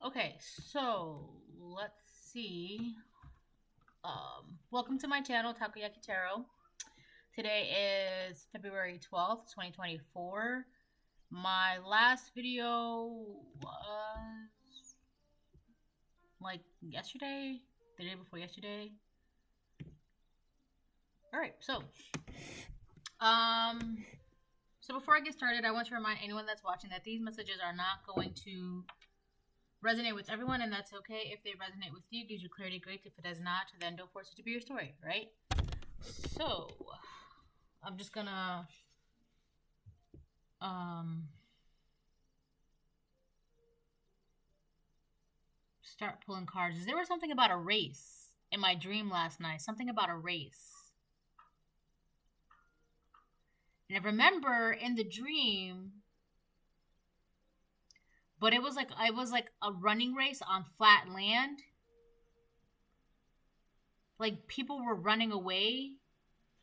Okay, so let's see. Welcome to my channel, Takoyaki Tarot. Today is February 12th, 2024. My last video was like yesterday, the day before yesterday. Alright, so before I get started, I want to remind anyone that's watching that these messages are not going to resonate with everyone, and that's okay. If they resonate with you, gives you clarity, great. If it does not, then don't force it to be your story, right? So I'm just gonna start pulling cards. There was something about a race in my dream last night. Something about a race. And I remember in the dream, but it was like a running race on flat land. Like people were running away.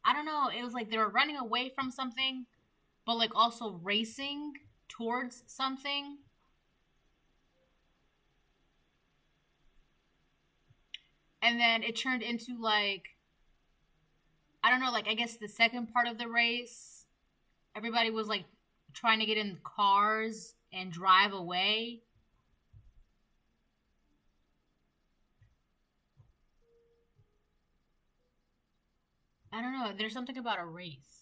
I don't know. It was like they were running away from something, but like also racing towards something. And then it turned into like, I don't know, like I guess the second part of the race, everybody was like trying to get in cars and drive away. I don't know. There's something about a race.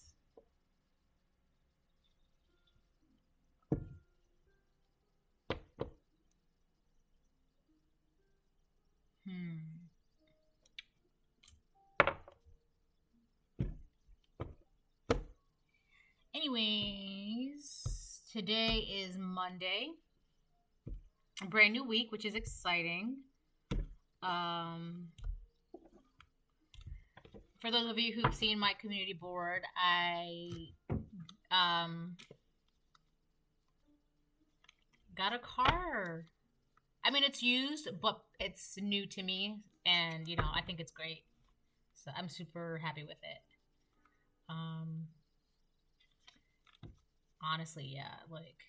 Anyways, today is Monday. A brand new week, which is exciting. For those of you who've seen my community board, I got a car. I mean, it's used, but it's new to me, and I think it's great. So I'm super happy with it. Honestly, yeah, like.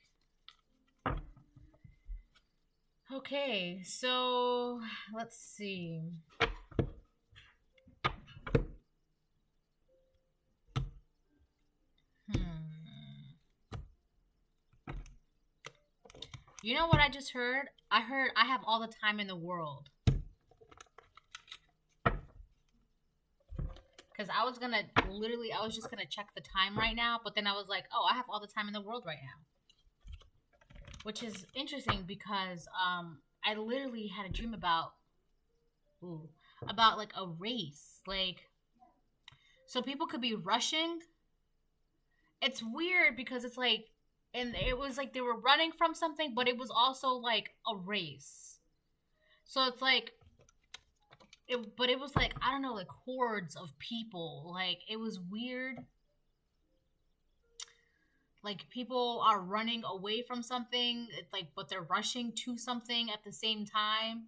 Okay, so let's see. You know what I just heard? I heard I have all the time in the world. Because I was just gonna check the time right now, but then I was like, oh, I have all the time in the world right now. Which is interesting because I literally had a dream about like a race. Like, so people could be rushing. It's weird because it's like, and it was like they were running from something, but it was also like a race. So it's like, but it was like, I don't know, like hordes of people. Like, it was weird. Like, people are running away from something, like, but they're rushing to something at the same time.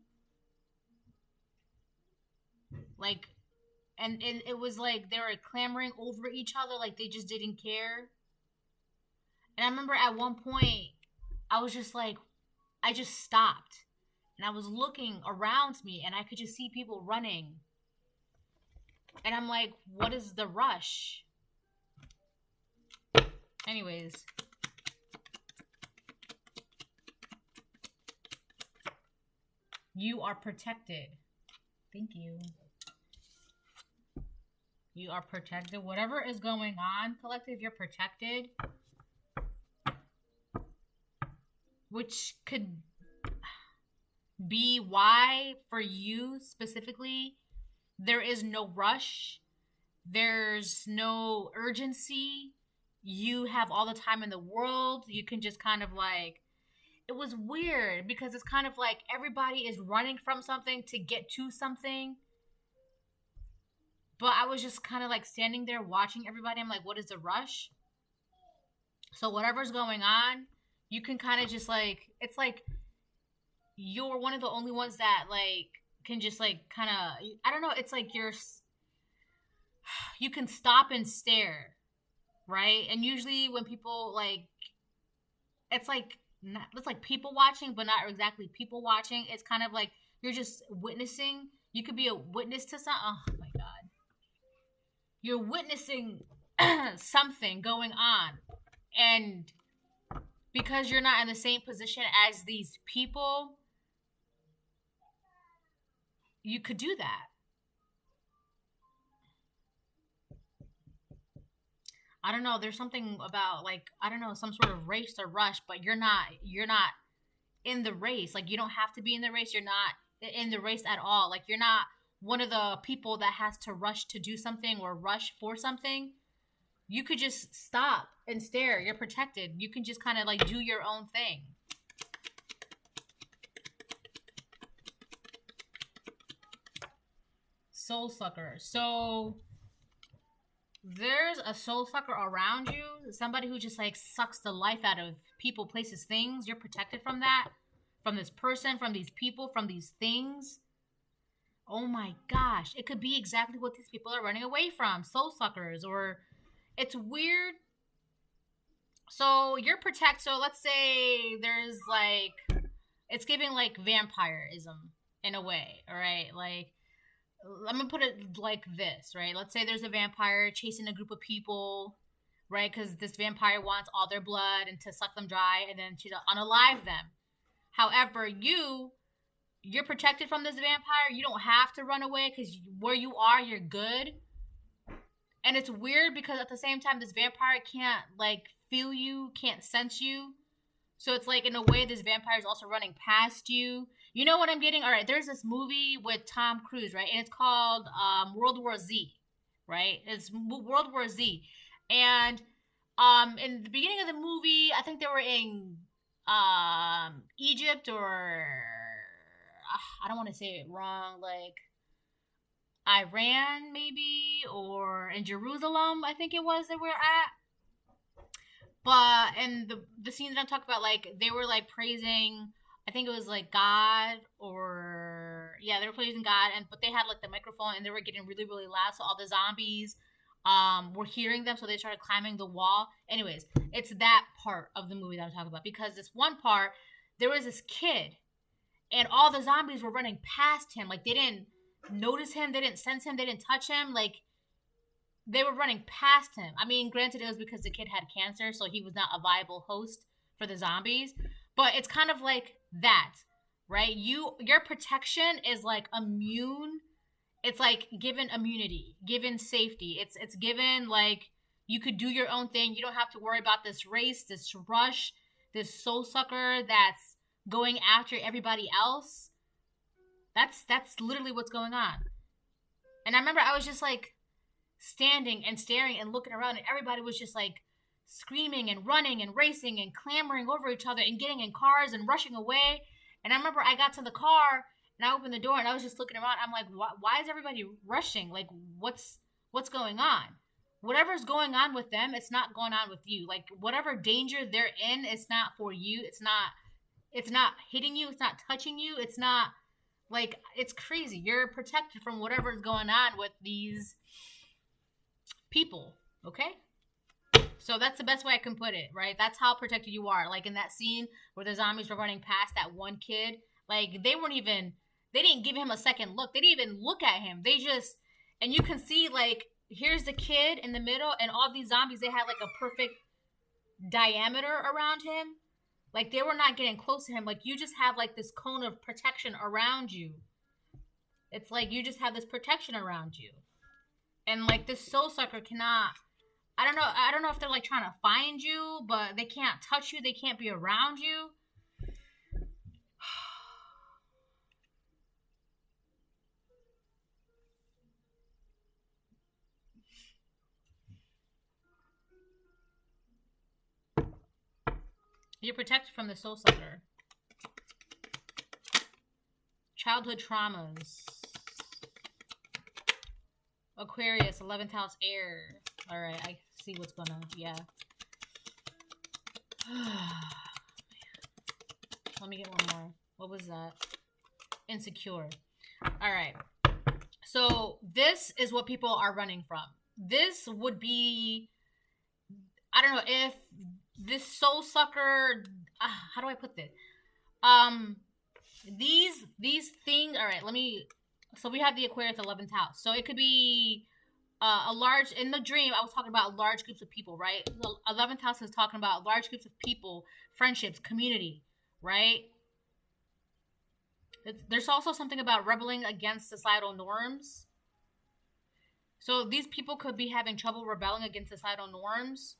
Like, and it was like they were clamoring over each other, like they just didn't care. And I remember at one point, I was just like, I just stopped. And I was looking around me, and I could just see people running. And I'm like, what is the rush? Anyways. You are protected. Thank you. You are protected. Whatever is going on, collective, you're protected. Which could be why, for you specifically, there is no rush. There's no urgency. You have all the time in the world. You can just kind of like, it was weird because it's kind of like everybody is running from something to get to something. But I was just kind of like standing there watching everybody. I'm like, what is the rush? So whatever's going on, you can kind of just like, it's like you're one of the only ones that like can just like kind of, I don't know, it's like you can stop and stare, right? And usually when people like, it's like not, it's like people watching, but not exactly people watching. It's kind of like you're just witnessing. You could be a witness to something. Oh my god, you're witnessing something going on, and because you're not in the same position as these people, you could do that. I don't know. There's something about like I don't know some sort of race or rush, but you're not in the race. Like you don't have to be in the race. You're not in the race at all. Like you're not one of the people that has to rush to do something or rush for something. You could just stop and stare. You're protected. You can just kind of like do your own thing. Soul sucker. So there's a soul sucker around you, somebody who just like sucks the life out of people, places, things. You're protected from that, from this person, from these people, from these things. Oh my gosh, it could be exactly what these people are running away from, soul suckers. Or it's weird. So you're protect. So let's say there's like, it's giving like vampirism in a way, all right? Like I'm gonna put it like this, right? Let's say there's a vampire chasing a group of people, right? Because this vampire wants all their blood and to suck them dry and then to unalive them. However, you're protected from this vampire. You don't have to run away because where you are, you're good. And it's weird because at the same time, this vampire can't like feel you, can't sense you. So it's like in a way, this vampire is also running past you. You know what I'm getting? All right, there's this movie with Tom Cruise, right? And it's called World War Z, right? It's World War Z. And in the beginning of the movie, I think they were in Egypt or I don't want to say it wrong, like Iran maybe, or in Jerusalem, I think it was that we're at. But and the scene that I'm talking about, like they were like praising, I think it was like God or yeah, they were praising God, and but they had like the microphone and they were getting really really loud, so all the zombies were hearing them, so they started climbing the wall. Anyways, it's that part of the movie that I'm talking about because this one part there was this kid, and all the zombies were running past him, like they didn't notice him, they didn't sense him, they didn't touch him, like they were running past him. I mean, granted, it was because the kid had cancer, so he was not a viable host for the zombies. But it's kind of like that, right? Your protection is like immune. It's like given immunity, given safety. It's given like you could do your own thing. You don't have to worry about this race, this rush, this soul sucker that's going after everybody else. That's literally what's going on. And I remember I was just like standing and staring and looking around, and everybody was just like screaming and running and racing and clamoring over each other and getting in cars and rushing away. And I remember I got to the car and I opened the door and I was just looking around. I'm like, why is everybody rushing? Like, what's going on? Whatever's going on with them, it's not going on with you. Like, whatever danger they're in, it's not for you. It's not hitting you. It's not touching you. It's not like, it's crazy. You're protected from whatever's going on with these people, okay? So that's the best way I can put it, right? That's how protected you are. Like in that scene where the zombies were running past that one kid, like they didn't give him a second look. They didn't even look at him. And you can see like, here's the kid in the middle and all these zombies, they had like a perfect diameter around him. Like they were not getting close to him. Like you just have like this cone of protection around you. It's like you just have this protection around you. And like this soul sucker cannot, I don't know if they're like trying to find you, but they can't touch you, they can't be around you. You're protected from the soul sucker. Childhood traumas. Aquarius, 11th house air. Alright, I see what's going on. Yeah. Let me get one more. What was that? Insecure. Alright. So, this is what people are running from. This would be, I don't know, if this soul sucker how do I put this? Um, these things. All right, let me. So we have the Aquarius 11th house. So it could be a large, in the dream I was talking about large groups of people, right? The 11th house is talking about large groups of people, friendships, community, right? There's also something about rebelling against societal norms. So these people could be having trouble rebelling against societal norms.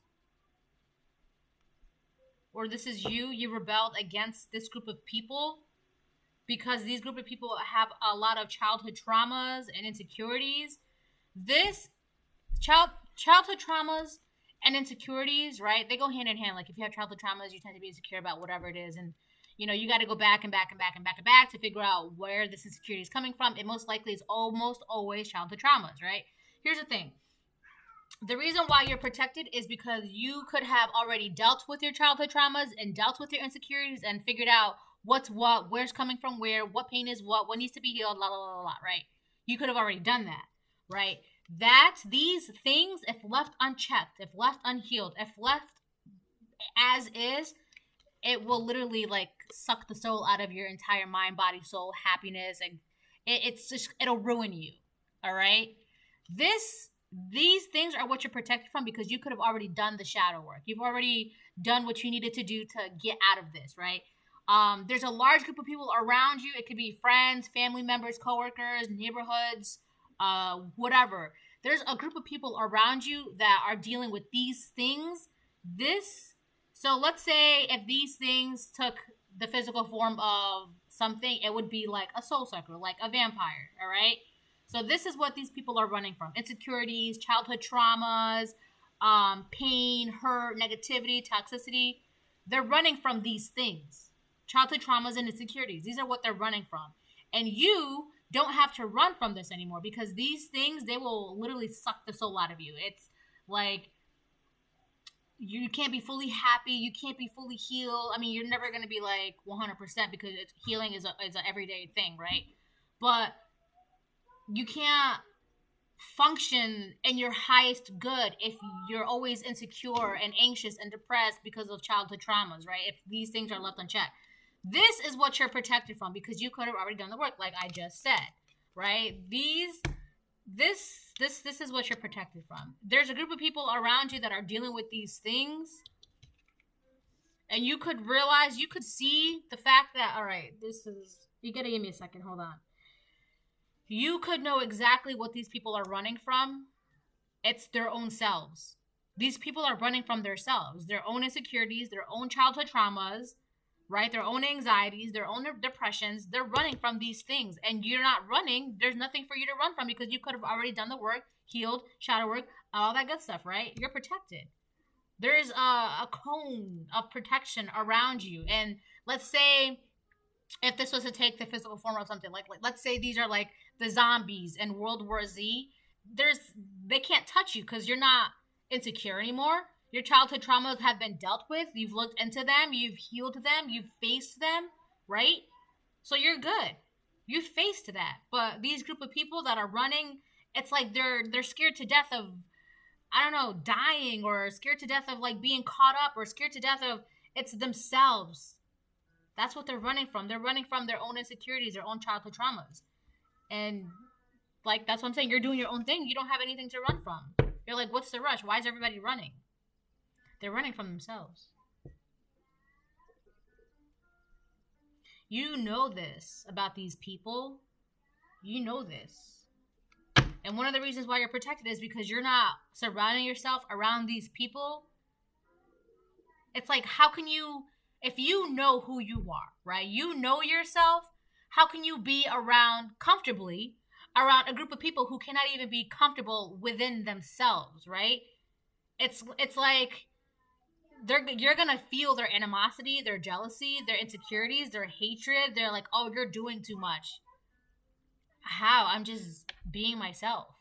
Or this is you rebelled against this group of people because these group of people have a lot of childhood traumas and insecurities. This childhood traumas and insecurities, right? They go hand in hand. Like if you have childhood traumas, you tend to be insecure about whatever it is, and you know you got to go back and back and back and back and back to figure out where this insecurity is coming from. It most likely is almost always childhood traumas, right? Here's the thing. The reason why you're protected is because you could have already dealt with your childhood traumas and dealt with your insecurities and figured out what's what, where's coming from where, what pain is what needs to be healed, la la la la, right? You could have already done that, right? That these things, if left unchecked, if left unhealed, if left as is, it will literally like suck the soul out of your entire mind, body, soul, happiness, and it's just, it'll ruin you. All right. These things are what you're protected from because you could have already done the shadow work. You've already done what you needed to do to get out of this, right? There's a large group of people around you. It could be friends, family members, coworkers, neighborhoods, whatever. There's a group of people around you that are dealing with these things. So let's say if these things took the physical form of something, it would be like a soul sucker, like a vampire, all right? So this is what these people are running from. Insecurities, childhood traumas, pain, hurt, negativity, toxicity. They're running from these things. Childhood traumas and insecurities. These are what they're running from. And you don't have to run from this anymore because these things, they will literally suck the soul out of you. It's like you can't be fully happy. You can't be fully healed. I mean, you're never going to be like 100% because healing is an everyday thing, right? But you can't function in your highest good if you're always insecure and anxious and depressed because of childhood traumas, right? If these things are left unchecked. This is what you're protected from because you could have already done the work, like I just said, right? This is what you're protected from. There's a group of people around you that are dealing with these things, and you could realize, you could see the fact that, all right, you gotta give me a second, hold on. You could know exactly what these people are running from. It's their own selves. These people are running from their selves, their own insecurities, their own childhood traumas, right? Their own anxieties, their own depressions. They're running from these things. And you're not running. There's nothing for you to run from because you could have already done the work, healed, shadow work, all that good stuff, right? You're protected. There's a cone of protection around you. And let's say if this was to take the physical form of something, like let's say these are like the zombies in World War Z, they can't touch you because you're not insecure anymore. Your childhood traumas have been dealt with. You've looked into them. You've healed them. You've faced them, right? So you're good. You've faced that. But these group of people that are running, it's like they're scared to death of, I don't know, dying, or scared to death of like being caught up, or scared to death of, it's themselves. That's what they're running from. They're running from their own insecurities, their own childhood traumas. And like, that's what I'm saying. You're doing your own thing. You don't have anything to run from. You're like, what's the rush? Why is everybody running? They're running from themselves. You know this about these people. You know this. And one of the reasons why you're protected is because you're not surrounding yourself around these people. It's like, how can you, if you know who you are, right? You know yourself. How can you be comfortably around a group of people who cannot even be comfortable within themselves, right? It's like you're gonna feel their animosity, their jealousy, their insecurities, their hatred. They're like, oh, you're doing too much. How? I'm just being myself.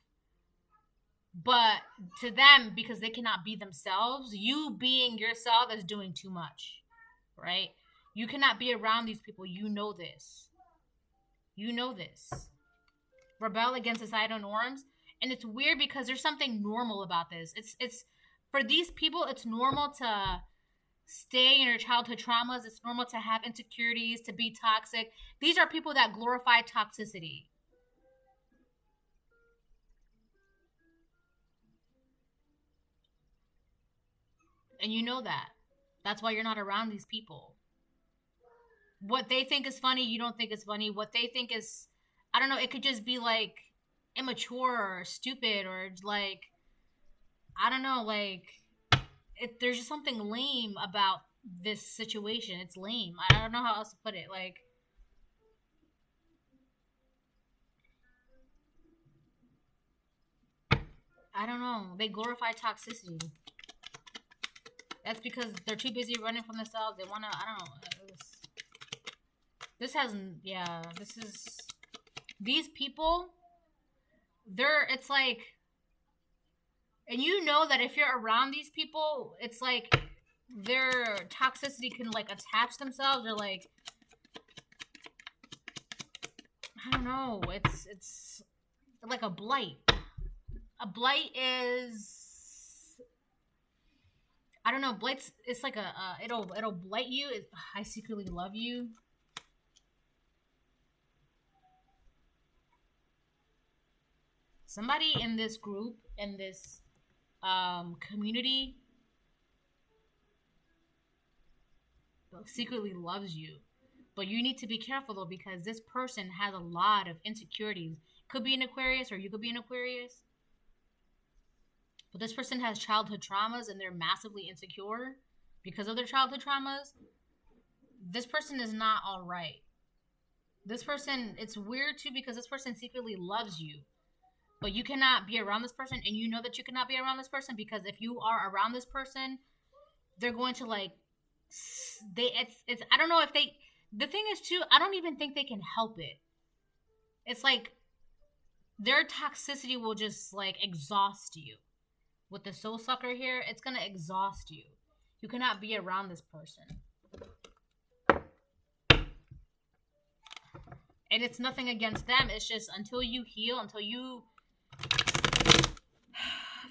But to them, because they cannot be themselves, you being yourself is doing too much, right? You cannot be around these people. You know this. You know this. Rebel against societal norms. And it's weird because there's something normal about this. It's for these people, it's normal to stay in your childhood traumas. It's normal to have insecurities, to be toxic. These are people that glorify toxicity. And you know that. That's why you're not around these people. What they think is funny, you don't think is funny. What they think is, I don't know, it could just be like immature or stupid or like, I don't know, like, there's just something lame about this situation. It's lame. I don't know how else to put it. Like, I don't know. They glorify toxicity. That's because they're too busy running from themselves. They want to, I don't know. This hasn't, yeah, this is, these people, it's like, and you know that if you're around these people, it's like their toxicity can like attach themselves or like, I don't know, it's like a blight. A blight is, I don't know, blight's, it's like it'll blight you. I secretly love you. Somebody in this group, in this community, secretly loves you. But you need to be careful though, because this person has a lot of insecurities. Could be an Aquarius, or you could be an Aquarius. But this person has childhood traumas and they're massively insecure because of their childhood traumas. This person is not all right. This person, it's weird too, because this person secretly loves you. But you cannot be around this person, and you know that you cannot be around this person, because if you are around this person, they're going to like, it's I don't know if they, the thing is too, I don't even think they can help it. It's like their toxicity will just like exhaust you. With the soul sucker here, it's gonna exhaust you. You cannot be around this person. And it's nothing against them. It's just until you heal, until you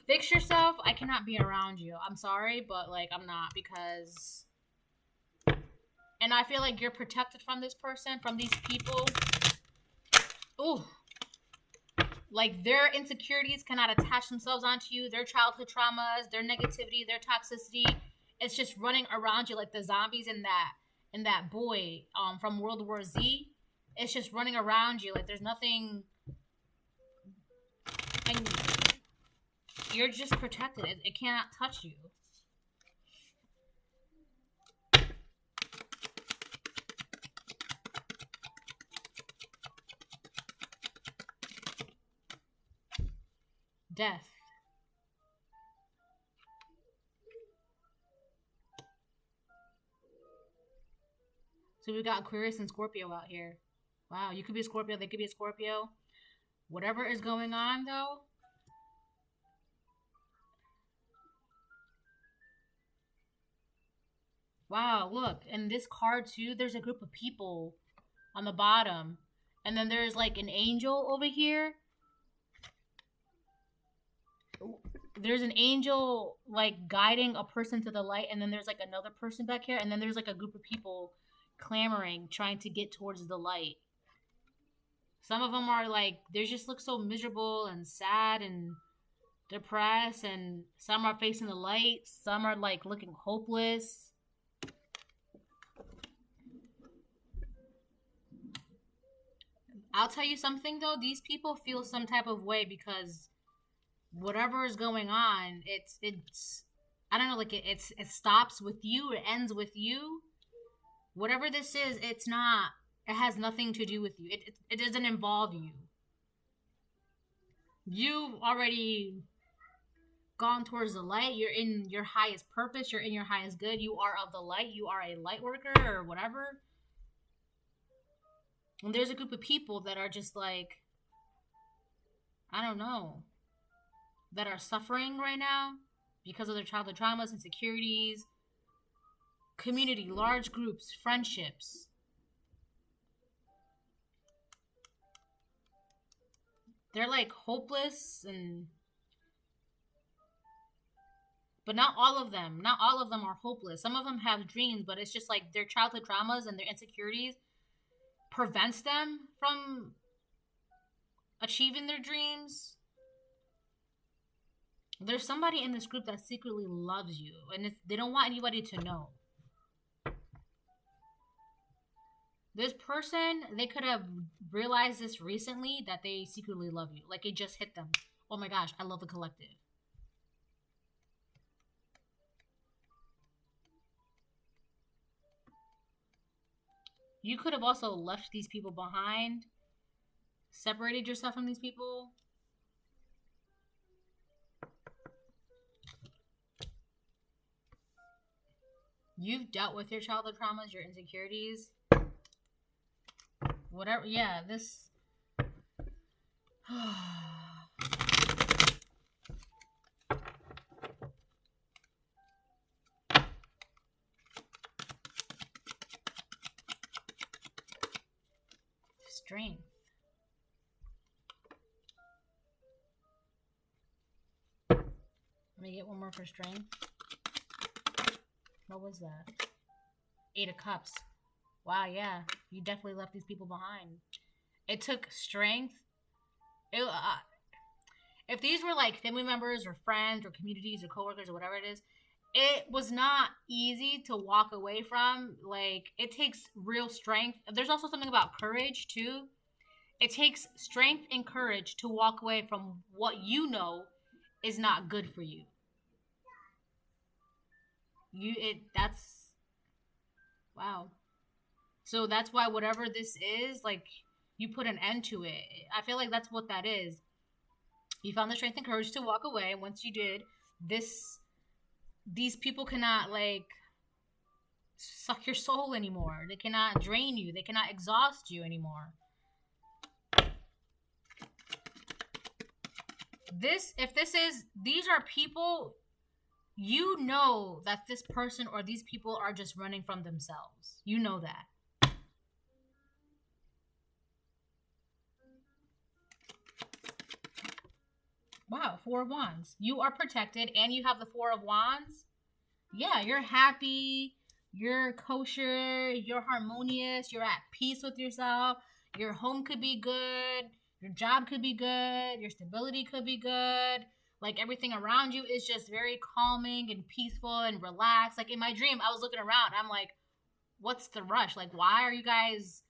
fix yourself, I cannot be around you. I'm sorry, but like I'm not, because, and I feel like you're protected from this person, from these people. Ooh. Like their insecurities cannot attach themselves onto you. Their childhood traumas, their negativity, their toxicity, it's just running around you like the zombies in that boy from World War Z. It's just running around you like there's nothing, and you're just protected. It cannot touch you. Death. So we got Aquarius and Scorpio out here. Wow, you could be a Scorpio, they could be a Scorpio. Whatever is going on though, wow, look, in this card too, there's a group of people on the bottom. And then there's like an angel over here. There's an angel like guiding a person to the light, and then there's like another person back here, and then there's like a group of people clamoring, trying to get towards the light. Some of them are like, they just look so miserable and sad and depressed, and some are facing the light, some are like looking hopeless. I'll tell you something though, these people feel some type of way because whatever is going on, it's I don't know, like it stops with you, it ends with you. Whatever this is, it's not, it has nothing to do with you. It doesn't involve you. You've already gone towards the light. You're in your highest purpose. You're in your highest good. You are of the light. You are a light worker or whatever. And there's a group of people that are just like, I don't know, that are suffering right now because of their childhood traumas, insecurities, community, large groups, friendships. They're like hopeless, But not all of them. Not all of them are hopeless. Some of them have dreams, but it's just like their childhood traumas and their insecurities prevents them from achieving their dreams. There's somebody in this group that secretly loves you, and they don't want anybody to know. This person, they could have realized this recently, that they secretly love you. Like, it just hit them. Oh my gosh, I love the collective. You could have also left these people behind, separated yourself from these people. You've dealt with your childhood traumas, your insecurities. Whatever, yeah, this... Strength. Let me get one more for strength. What was that? 8 of Cups. Wow, yeah. You definitely left these people behind. It took strength. If these were like family members or friends or communities or coworkers or whatever it is, it was not easy to walk away from. Like, it takes real strength. There's also something about courage, too. It takes strength and courage to walk away from what you know is not good for you. That's... Wow. So that's why whatever this is, like, you put an end to it. I feel like that's what that is. You found the strength and courage to walk away. And once you did, these people cannot, like, suck your soul anymore. They cannot drain you. They cannot exhaust you anymore. These are people, you know that this person or these people are just running from themselves. You know that. Wow, 4 of Wands. You are protected and you have the 4 of Wands. Yeah, you're happy. You're kosher. You're harmonious. You're at peace with yourself. Your home could be good. Your job could be good. Your stability could be good. Like, everything around you is just very calming and peaceful and relaxed. Like, in my dream, I was looking around. I'm like, what's the rush? Like, why are you guys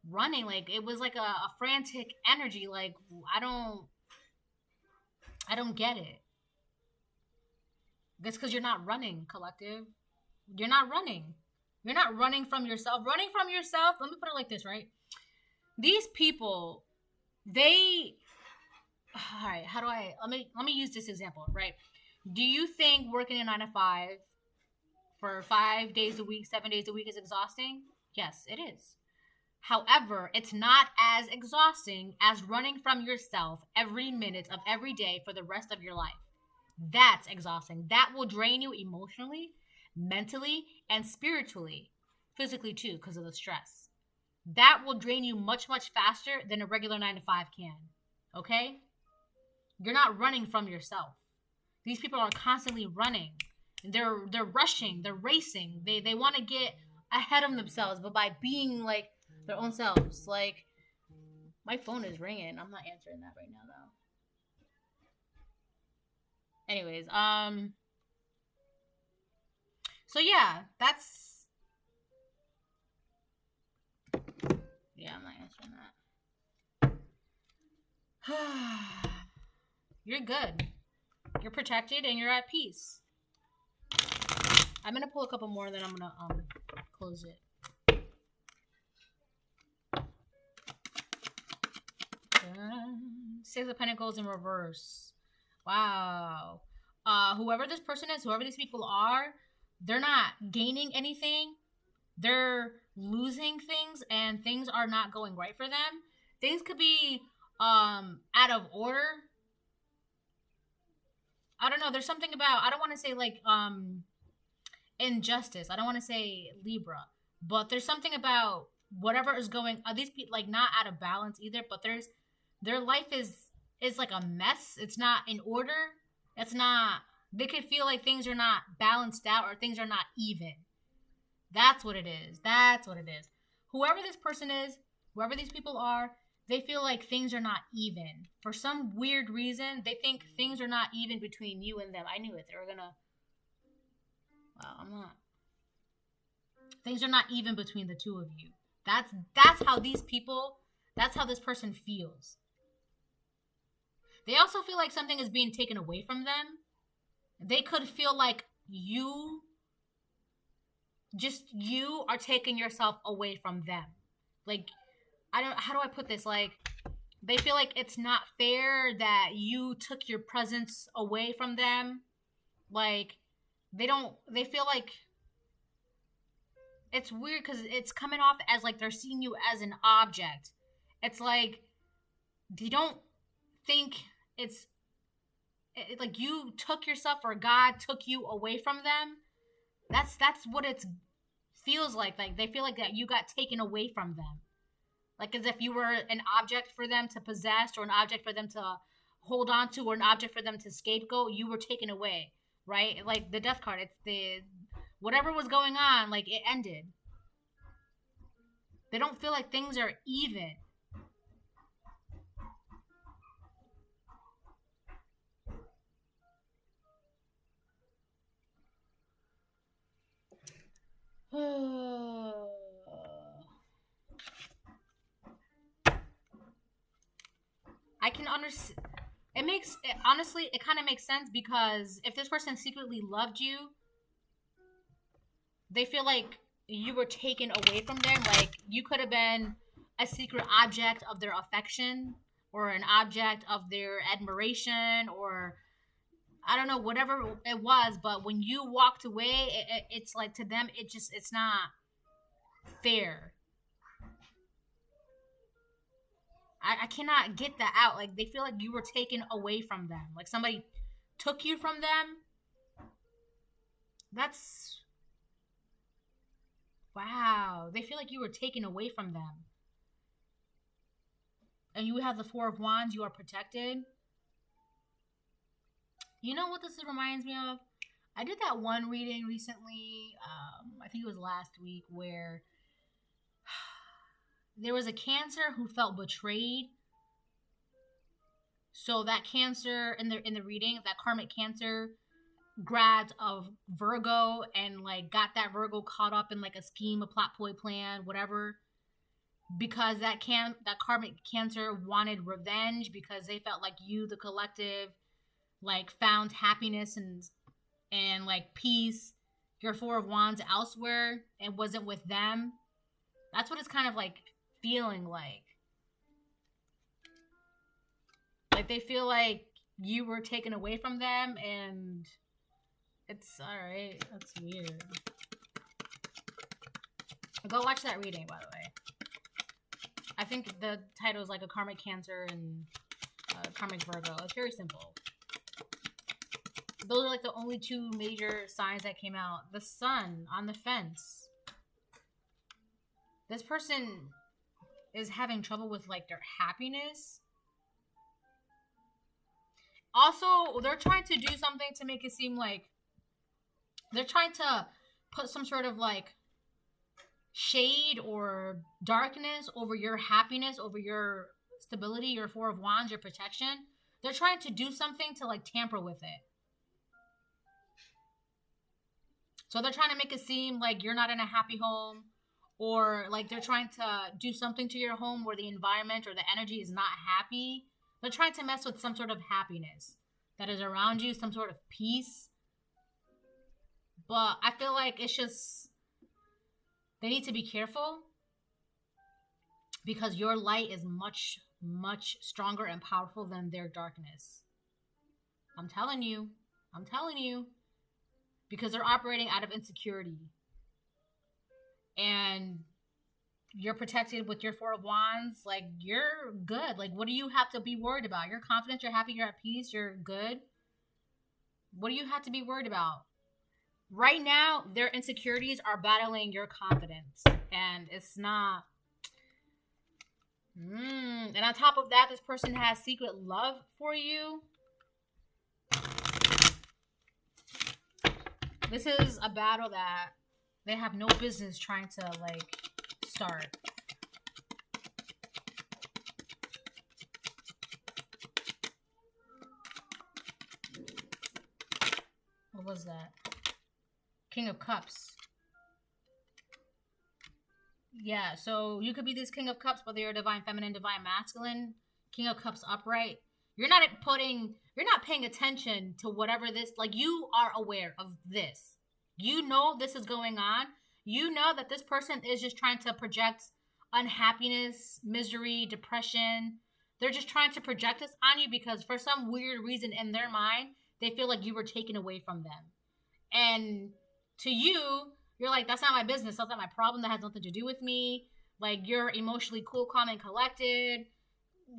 running? Like, it was like a frantic energy. Like, I don't get it. That's because you're not running, collective. You're not running. You're not running from yourself. Running from yourself, let me put it like this, right? These people, all right, let me use this example, right? Do you think working a 9 to 5 for 5 days a week, 7 days a week is exhausting? Yes, it is. However, it's not as exhausting as running from yourself every minute of every day for the rest of your life. That's exhausting. That will drain you emotionally, mentally, and spiritually. Physically too, because of the stress. That will drain you much, much faster than a regular 9 to 5 can. Okay? You're not running from yourself. These people are constantly running. They're rushing. They're racing. They want to get ahead of themselves, but by being like their own selves. Like, my phone is ringing. I'm not answering that right now, though. Anyways, so yeah, that's... Yeah, I'm not answering that. You're good. You're protected and you're at peace. I'm gonna pull a couple more, then I'm gonna close it. 6 of Pentacles in reverse. Wow. Whoever this person is, whoever these people are, they're not gaining anything. They're losing things, and things are not going right for them. Things could be out of order. I don't know. There's something about, I don't want to say like injustice. I don't want to say Libra, but there's something about whatever is going. These people like not out of balance either, but their life is like a mess. It's not in order. It's not They could feel like things are not balanced out or things are not even. That's what it is. That's what it is. Whoever this person is, whoever these people are, they feel like things are not even. For some weird reason, they think things are not even between you and them. I knew it. They were gonna... Well, I'm not... Things are not even between the two of you. That's how these people... That's how this person feels. They also feel like something is being taken away from them. They could feel like you are taking yourself away from them. Like, how do I put this? Like, they feel like it's not fair that you took your presence away from them. Like, they feel like it's weird because it's coming off as like they're seeing you as an object. It's like they don't think it's like you took yourself or God took you away from them. That's what it feels like. Like they feel like that you got taken away from them. Like as if you were an object for them to possess or an object for them to hold on to or an object for them to scapegoat. You were taken away, right? Like the death card. It's the whatever was going on, like it ended. They don't feel like things are even. I can understand. Honestly, it kind of makes sense because if this person secretly loved you, they feel like you were taken away from them. Like you could have been a secret object of their affection or an object of their admiration or I don't know, whatever it was. But when you walked away, it's like to them, it's not fair. I cannot get that out. Like they feel like you were taken away from them. Like somebody took you from them. That's wow. They feel like you were taken away from them. And you have the Four of Wands, you are protected. You know what this reminds me of? I did that one reading recently, I think it was last week, where there was a Cancer who felt betrayed. So that Cancer in the reading, that karmic Cancer grabbed a Virgo and like got that Virgo caught up in like a scheme, a plot, ploy, plan, whatever. Because that karmic Cancer wanted revenge because they felt like you, the collective, like found happiness and like peace, your Four of Wands elsewhere and wasn't with them. That's what it's kind of like feeling like. Like they feel like you were taken away from them and it's alright. That's weird. Go watch that reading, by the way. I think the title is like a karmic Cancer and karmic Virgo. It's very simple. Those are like the only two major signs that came out. The Sun on the fence. This person is having trouble with like their happiness. Also, they're trying to do something to make it seem like they're trying to put some sort of like shade or darkness over your happiness, over your stability, your Four of Wands, your protection. They're trying to do something to like tamper with it. So they're trying to make it seem like you're not in a happy home, or like they're trying to do something to your home where the environment or the energy is not happy. They're trying to mess with some sort of happiness that is around you, some sort of peace. But I feel like it's just, they need to be careful because your light is much, much stronger and powerful than their darkness. I'm telling you. Because they're operating out of insecurity. And you're protected with your Four of Wands. Like, you're good. Like, what do you have to be worried about? You're confident, you're happy, you're at peace, you're good. What do you have to be worried about? Right now, their insecurities are battling your confidence. And it's not... And on top of that, this person has secret love for you. This is a battle that they have no business trying to, like, start. What was that? King of Cups. Yeah, so you could be this King of Cups, whether you're divine feminine, divine masculine, King of Cups upright. You're not paying attention to whatever this, like, you are aware of this. You know this is going on. You know that this person is just trying to project unhappiness, misery, depression. They're just trying to project this on you because for some weird reason in their mind, they feel like you were taken away from them. And to you, you're like, that's not my business. That's not my problem. That has nothing to do with me. Like, you're emotionally cool, calm, and collected.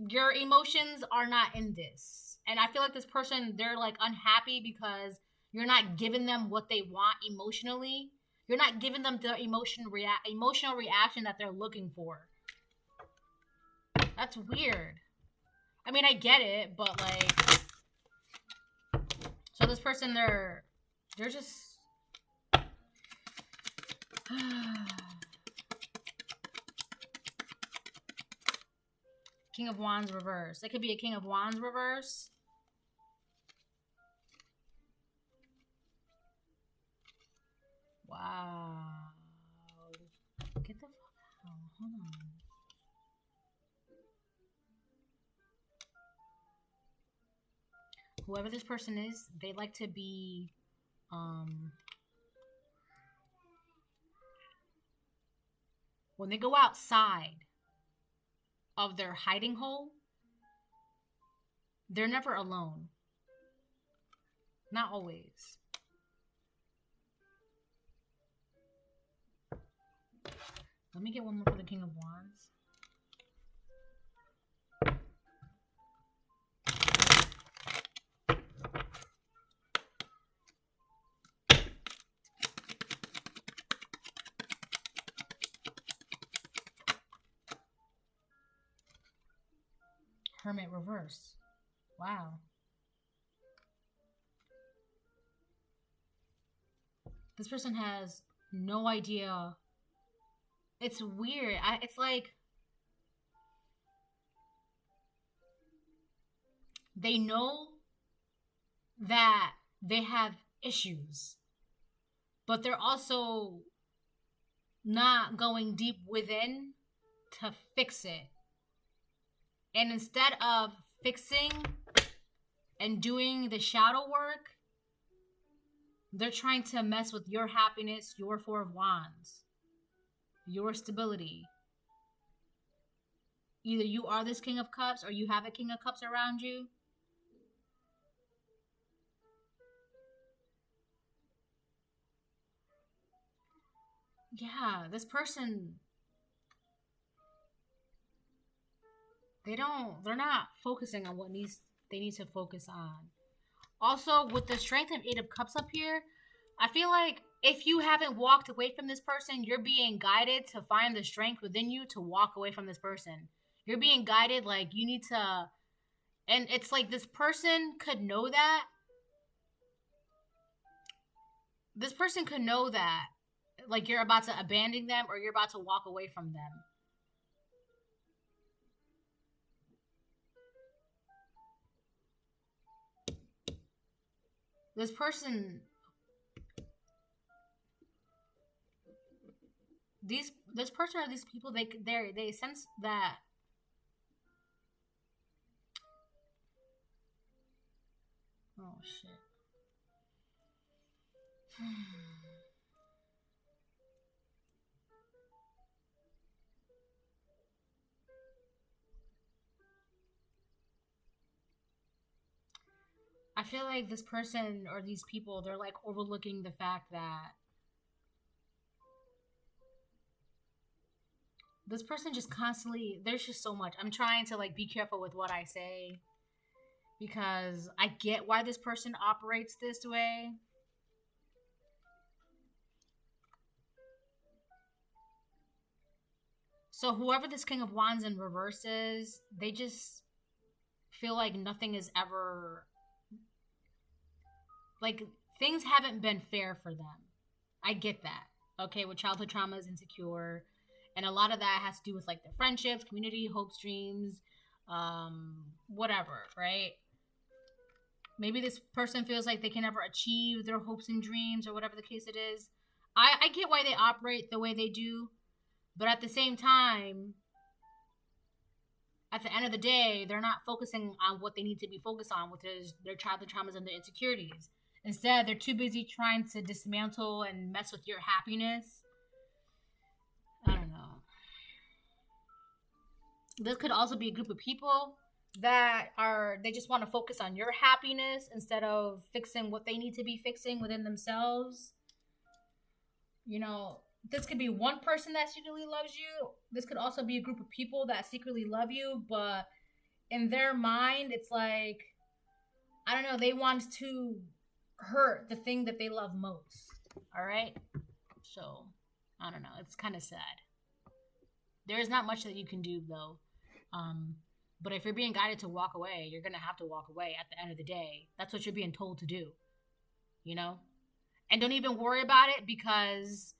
Your emotions are not in this. And I feel like this person, they're, like, unhappy because you're not giving them what they want emotionally. You're not giving them the emotional reaction that they're looking for. That's weird. I mean, I get it, but, like... So this person, they're just... King of Wands reverse. It could be a King of Wands reverse. Wow. Get the fuck out. Hold on. Whoever this person is, they like to be, when they go outside of their hiding hole, they're never alone. Not always. Let me get one more for the King of Wands. Hermit reverse. Wow. This person has no idea. It's weird. It's like they know that they have issues, but they're also not going deep within to fix it. And instead of fixing and doing the shadow work, they're trying to mess with your happiness, your Four of Wands, your stability. Either you are this King of Cups or you have a King of Cups around you. Yeah, this person... They're not focusing on what they need to focus on. Also, with the Strength and Eight of Cups up here, I feel like if you haven't walked away from this person, you're being guided to find the strength within you to walk away from this person. You're being guided, like, you need to... And it's like this person could know that. This person could know that, like, you're about to abandon them or you're about to walk away from them. This person, this person or these people, they sense that oh shit. I feel like this person or these people, they're like overlooking the fact that this person just constantly, there's just so much. I'm trying to like be careful with what I say because I get why this person operates this way. So whoever this King of Wands in reverse is, they just feel like nothing is ever... Like, things haven't been fair for them. I get that. Okay, with childhood trauma is insecure. And a lot of that has to do with like their friendships, community, hopes, dreams, whatever, right? Maybe this person feels like they can never achieve their hopes and dreams or whatever the case it is. I get why they operate the way they do, but at the same time, at the end of the day, they're not focusing on what they need to be focused on, which is their childhood traumas and their insecurities. Instead, they're too busy trying to dismantle and mess with your happiness. I don't know. This could also be a group of people that they just want to focus on your happiness instead of fixing what they need to be fixing within themselves. You know, this could be one person that secretly loves you. This could also be a group of people that secretly love you, but in their mind, it's like, I don't know, they want to hurt the thing that they love most. All right? So, I don't know. It's kind of sad. There is not much that you can do, though. But if you're being guided to walk away, you're going to have to walk away at the end of the day. That's what you're being told to do. You know? And don't even worry about it, because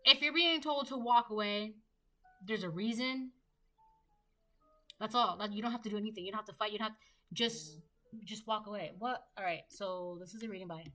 if you're being told to walk away, there's a reason. That's all. You don't have to do anything. You don't have to fight. You don't have to just walk away. What? All right. So this is a reading. Bye.